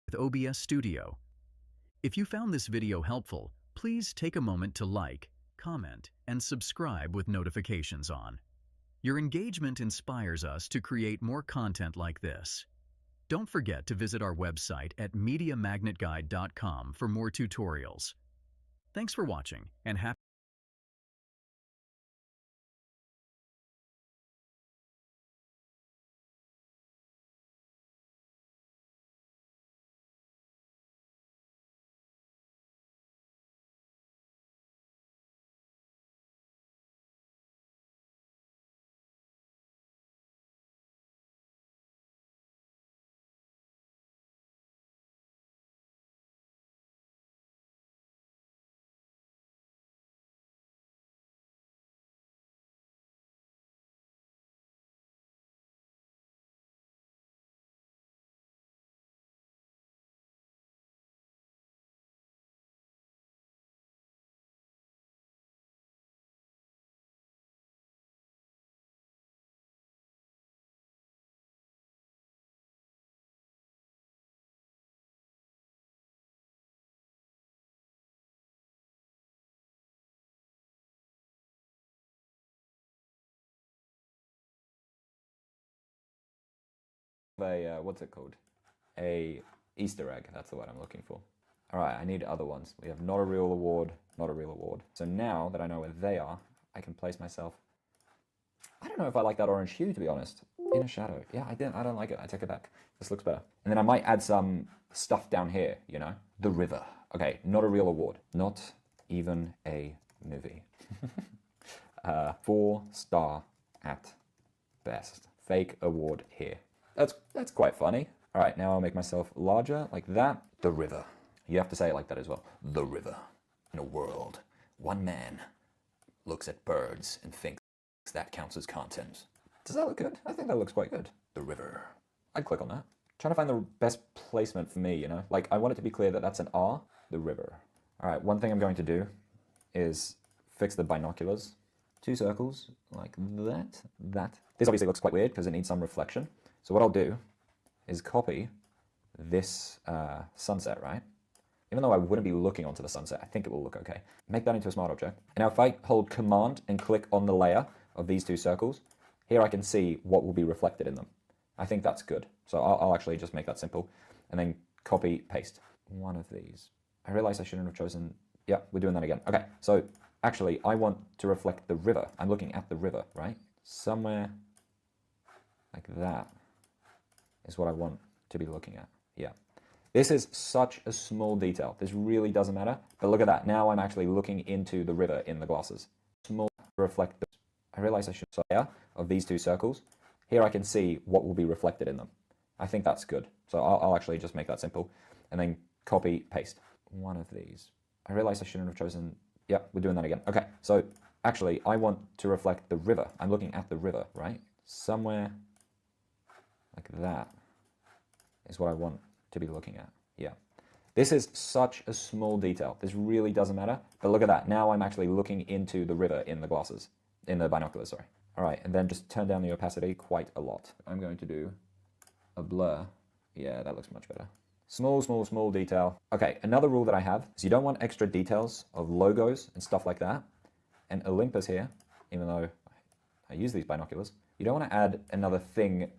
with OBS Studio. If you found this video helpful, please take a moment to like, comment, and subscribe with notifications on. Your engagement inspires us to create more content like this. Don't forget to visit our website at MediaMagnetGuide.com for more tutorials. Thanks for watching and happy what's it called? A Easter egg, that's the word I'm looking for. All right, I need other ones. We have not a real award, not a real award. So now that I know where they are, I can place myself. I don't know if I like that orange hue, to be honest. Inner shadow. Yeah, I don't like it. I take it back. This looks better. And then I might add some stuff down here, you know? The river. Okay, not a real award. Not even a movie. 4-star at best. Fake award here. That's quite funny. All right, now I'll make myself larger like that. The river. You have to say it like that as well. The river. In a world, one man looks at birds and thinks that counts as content. Does that look good? I think that looks quite good. The river. I'd click on that. Trying to find the best placement for me, you know? Like, I want it to be clear that that's an R. The river. All right, one thing I'm going to do is fix the binoculars. 2 circles like that. This obviously looks quite weird because it needs some reflection. So what I'll do is copy this sunset, right? Even though I wouldn't be looking onto the sunset, I think it will look okay. Make that into a smart object. And now if I hold Command and click on the layer of these 2 circles, here I can see what will be reflected in them. I think that's good. So I'll actually just make that simple and then copy, paste one of these. I realize I shouldn't have chosen, yeah, we're doing that again. Okay, so actually I want to reflect the river. I'm looking at the river, right? Somewhere like that is what I want to be looking at, yeah. This is such a small detail. This really doesn't matter. But look at that. Now I'm actually looking into the river in the glasses. Small reflect. I realize I should layer of these 2 circles. Here I can see what will be reflected in them. I think that's good. So I'll actually just make that simple and then copy, paste one of these. I realize I shouldn't have chosen. Yeah, we're doing that again. Okay, so actually I want to reflect the river. I'm looking at the river, right? Somewhere like that is what I want to be looking at, yeah. This is such a small detail. This really doesn't matter. But look at that. Now I'm actually looking into the river in the glasses, in the binoculars, sorry. All right, and then just turn down the opacity quite a lot. I'm going to do a blur. Yeah, that looks much better. Small detail. Okay, another rule that I have is you don't want extra details of logos and stuff like that. And Olympus here, even though I use these binoculars, you don't want to add another thing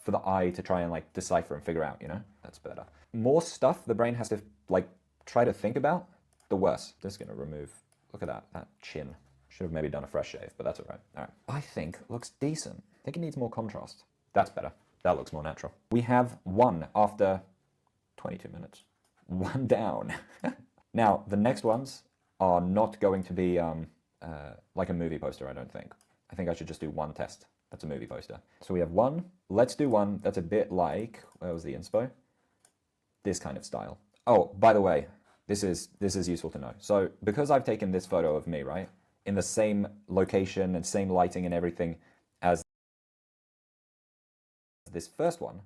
for the eye to try and like decipher and figure out, you know? That's better. More stuff the brain has to like try to think about, the worse. Just gonna remove, look at that chin. Should have maybe done a fresh shave, but that's all right. All right, I think looks decent. I think it needs more contrast. That's better. That looks more natural. We have 1 after 22 minutes. 1 down. Now, the next ones are not going to be like a movie poster, I don't think. I think I should just do 1 test. That's a movie poster. So we have 1. Let's do 1 that's a bit like, where was the inspo? This kind of style. Oh, by the way, this is useful to know. So because I've taken this photo of me, right, in the same location and same lighting and everything as this first one,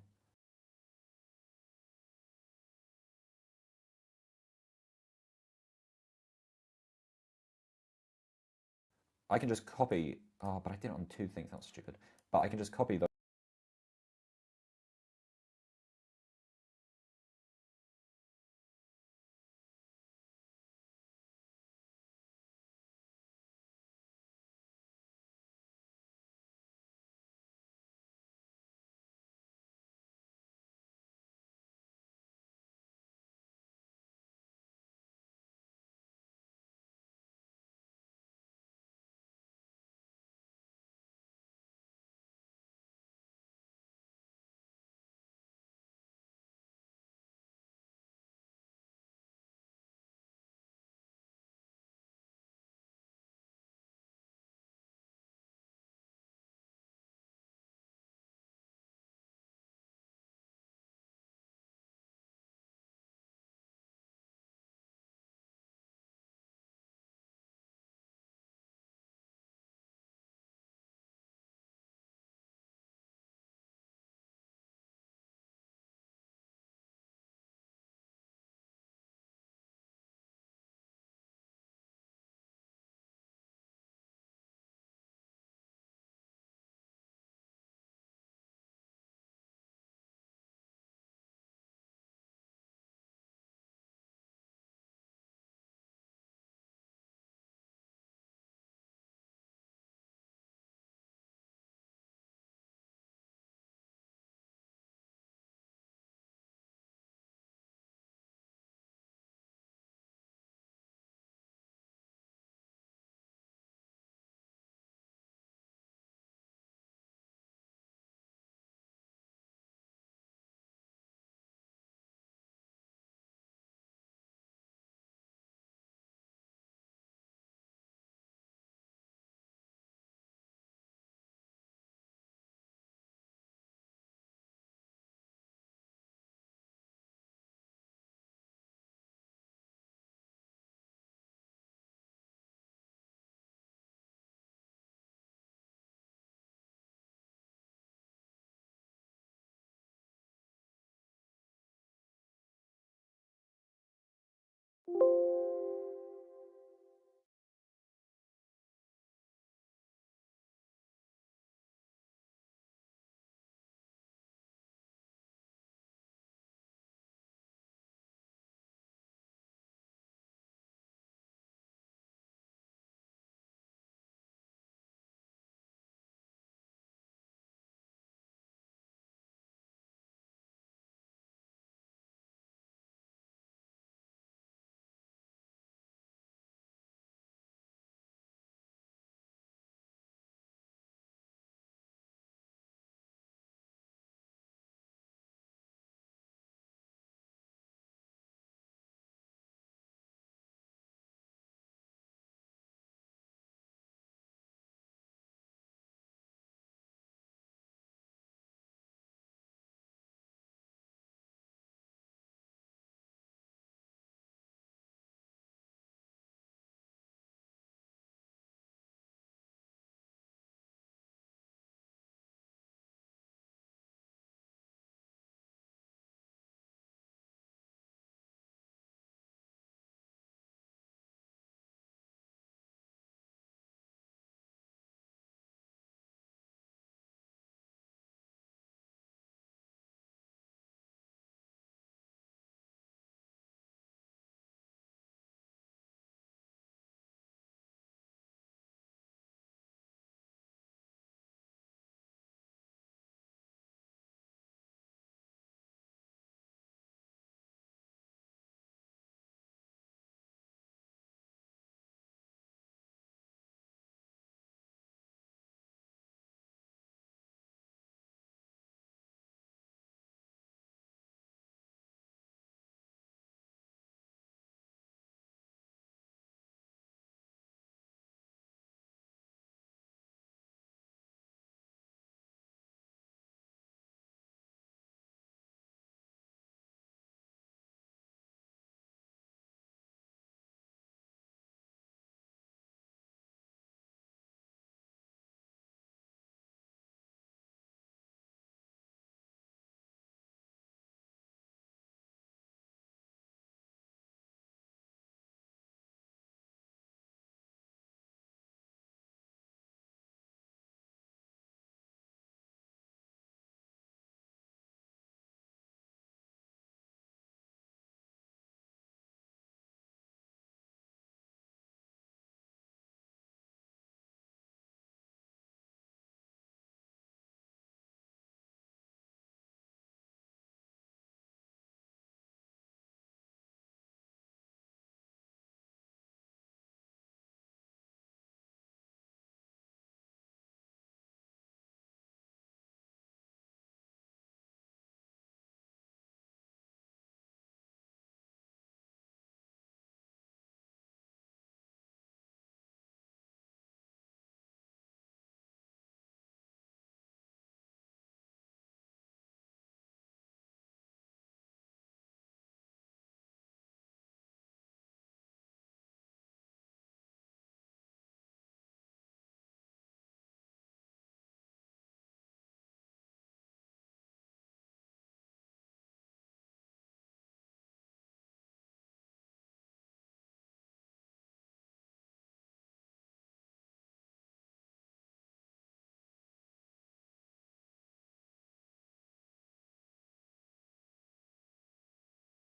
I can just copy, oh, but I did it on 2 things, that was stupid. But I can just copy those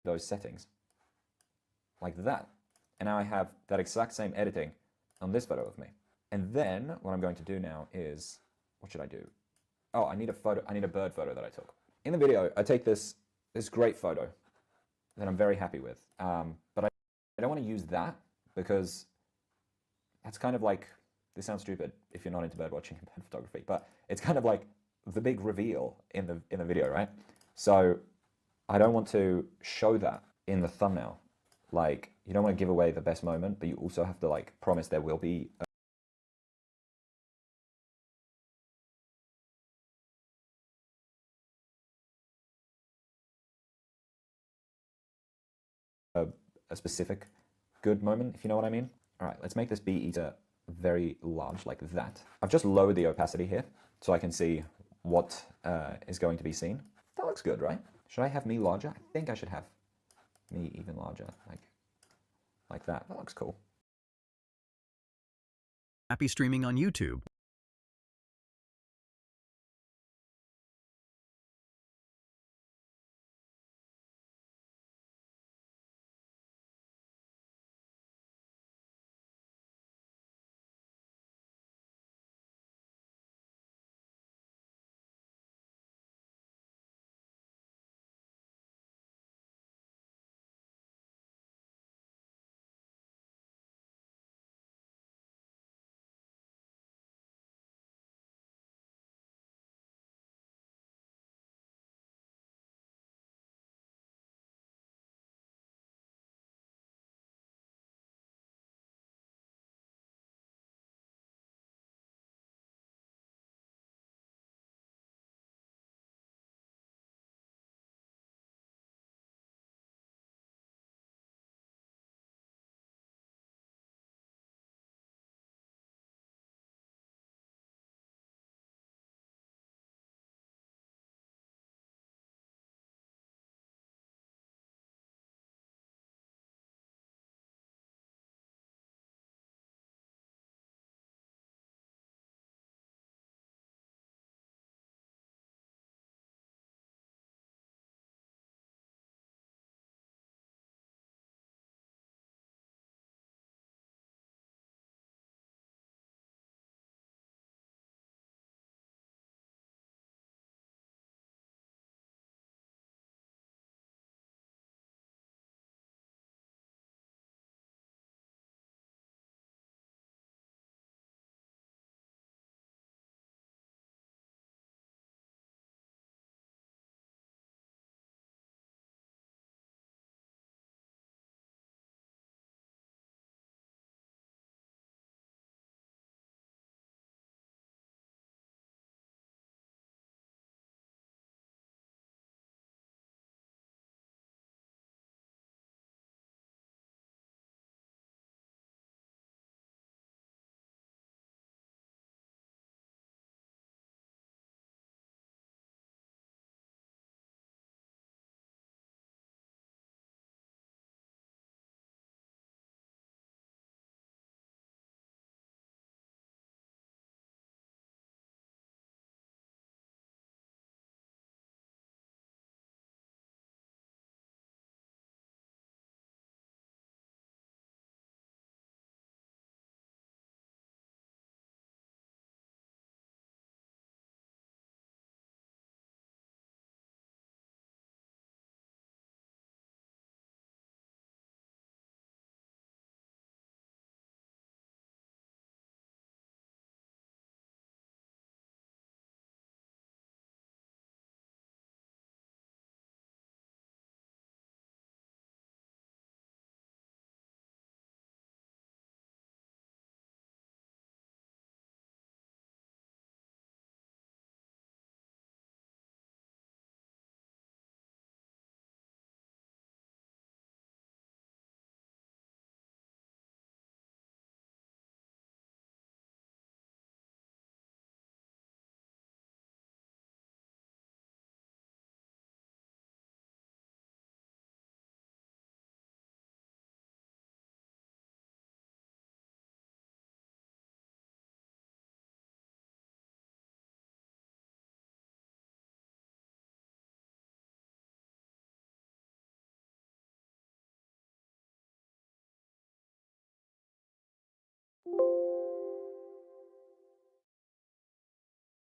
those settings like that. And now I have that exact same editing on this photo of me. And then what I'm going to do now is, what should I do? Oh, I need a photo. I need a bird photo that I took. In the video, I take this great photo that I'm very happy with. But I don't want to use that because that's kind of like, this sounds stupid if you're not into bird watching and bird photography, but it's kind of like the big reveal in the video, right? So I don't want to show that in the thumbnail. Like, you don't want to give away the best moment, but you also have to like promise there will be a specific good moment, if you know what I mean. All right, let's make this bee eater very large like that. I've just lowered the opacity here so I can see what is going to be seen. That looks good, right? Should I have me larger? I think I should have me even larger, like that. That looks cool. Happy streaming on YouTube.